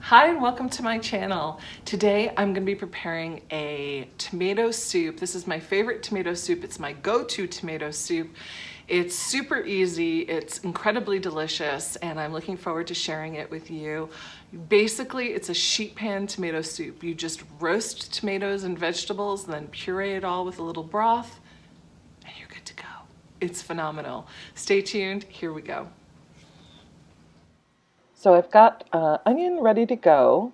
Hi and welcome to my channel. Today I'm going to be preparing a tomato soup. This is my favorite tomato soup. It's my go-to tomato soup. It's super easy, it's incredibly delicious, and I'm looking forward to sharing it with you. Basically, it's a sheet pan tomato soup. You just roast tomatoes and vegetables, and then puree it all with a little broth, and you're good to go. It's phenomenal. Stay tuned, here we go. So I've got onion ready to go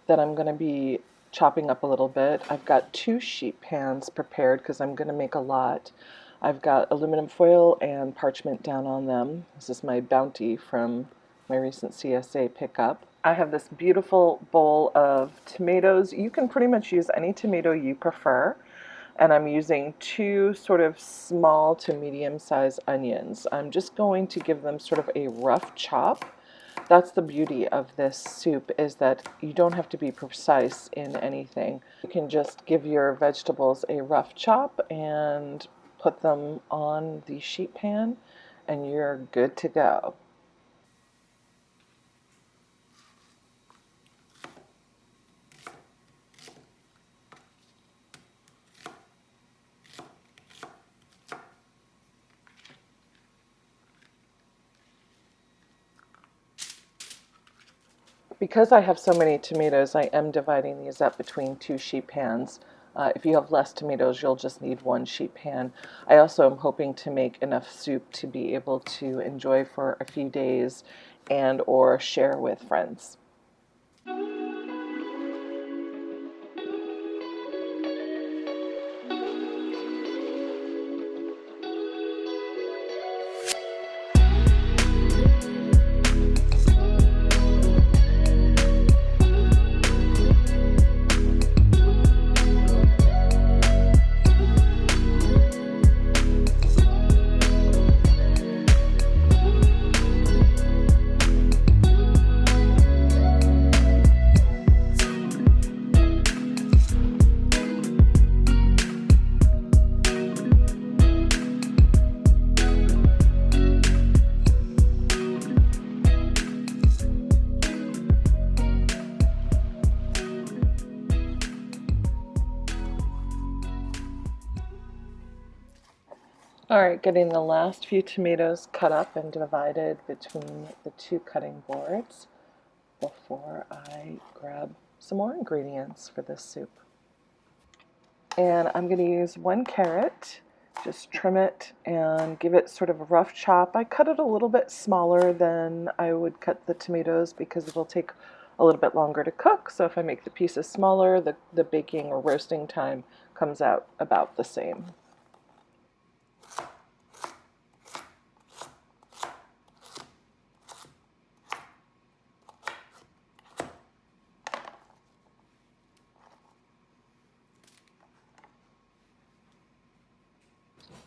that I'm going to be chopping up a little bit. I've got 2 sheet pans prepared because I'm going to make a lot. I've got aluminum foil and parchment down on them. This is my bounty from my recent CSA pickup. I have this beautiful bowl of tomatoes. You can pretty much use any tomato you prefer. And I'm using 2 sort of small to medium-sized onions. I'm just going to give them sort of a rough chop. That's the beauty of this soup, is that you don't have to be precise in anything. You can just give your vegetables a rough chop and put them on the sheet pan and you're good to go. Because I have so many tomatoes, I am dividing these up between 2 sheet pans. If you have less tomatoes, you'll just need 1 sheet pan. I also am hoping to make enough soup to be able to enjoy for a few days and or share with friends. Alright, getting the last few tomatoes cut up and divided between the 2 cutting boards before I grab some more ingredients for this soup. And I'm going to use 1 carrot, just trim it and give it sort of a rough chop. I cut it a little bit smaller than I would cut the tomatoes because it'll take a little bit longer to cook. So if I make the pieces smaller, the baking or roasting time comes out about the same.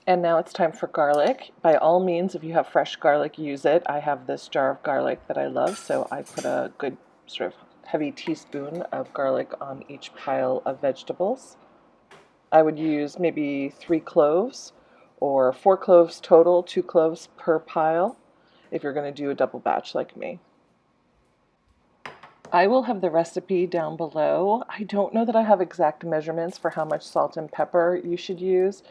And now it's time for garlic. By all means, if you have fresh garlic, use it. I have this jar of garlic that I love, so I put a good sort of heavy teaspoon of garlic on each pile of vegetables. I would use maybe 3 cloves or 4 cloves total, 2 cloves per pile if you're going to do a double batch like me. I will have the recipe down below. I don't know that I have exact measurements for how much salt and pepper you should use.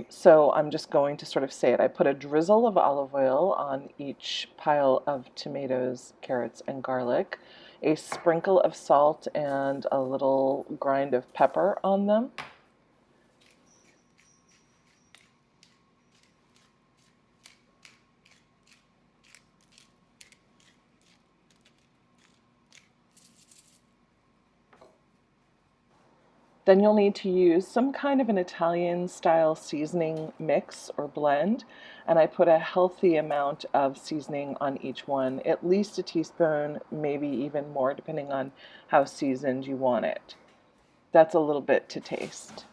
So I'm just going to sort of say it. I put a drizzle of olive oil on each pile of tomatoes, carrots, and garlic, a sprinkle of salt and a little grind of pepper on them. Then you'll need to use some kind of an Italian style seasoning mix or blend, and I put a healthy amount of seasoning on each one, at least a teaspoon, maybe even more depending on how seasoned you want it. That's a little bit to taste.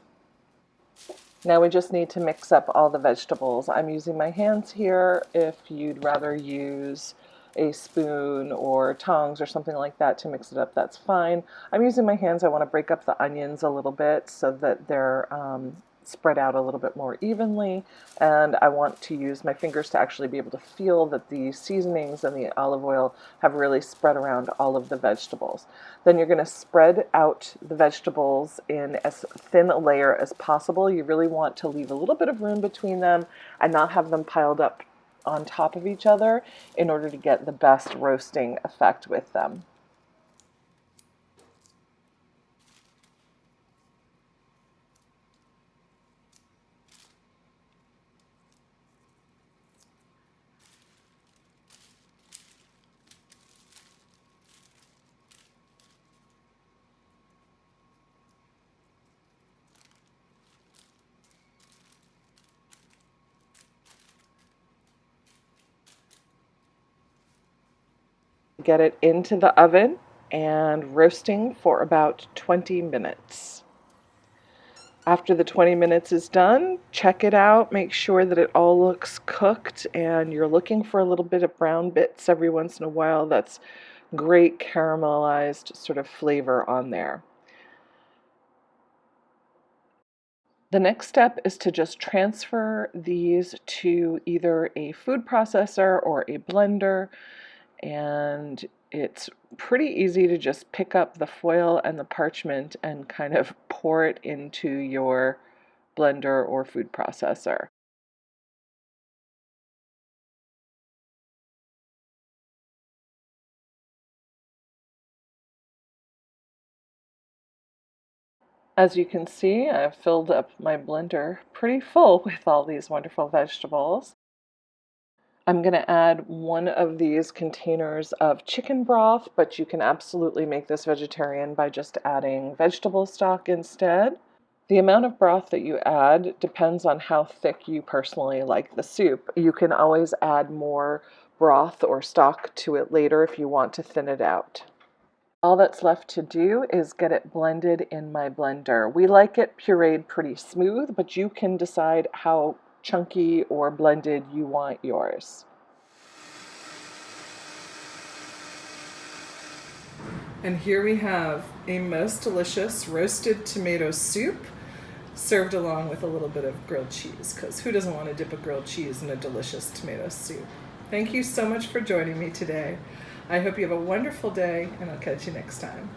Now we just need to mix up all the vegetables. I'm using my hands here. If you'd rather use a spoon or tongs or something like that to mix it up, that's fine. I'm using my hands. I want to break up the onions a little bit so that they're spread out a little bit more evenly, and I want to use my fingers to actually be able to feel that the seasonings and the olive oil have really spread around all of the vegetables. Then you're going to spread out the vegetables in as thin a layer as possible. You really want to leave a little bit of room between them and not have them piled up on top of each other in order to get the best roasting effect with them. Get it into the oven and roasting for about 20 minutes. After the 20 minutes is done, check it out, make sure that it all looks cooked and you're looking for a little bit of brown bits every once in a while. That's great caramelized sort of flavor on there. The next step is to just transfer these to either a food processor or a blender, and it's pretty easy to just pick up the foil and the parchment and kind of pour it into your blender or food processor. As you can see, I've filled up my blender pretty full with all these wonderful vegetables. I'm going to add one of these containers of chicken broth, but you can absolutely make this vegetarian by just adding vegetable stock instead. The amount of broth that you add depends on how thick you personally like the soup. You can always add more broth or stock to it later if you want to thin it out. All that's left to do is get it blended in my blender. We like it pureed pretty smooth, but you can decide how chunky or blended you want yours. And here we have a most delicious roasted tomato soup served along with a little bit of grilled cheese, because who doesn't want to dip a grilled cheese in a delicious tomato soup? Thank you so much for joining me today. I hope you have a wonderful day, and I'll catch you next time.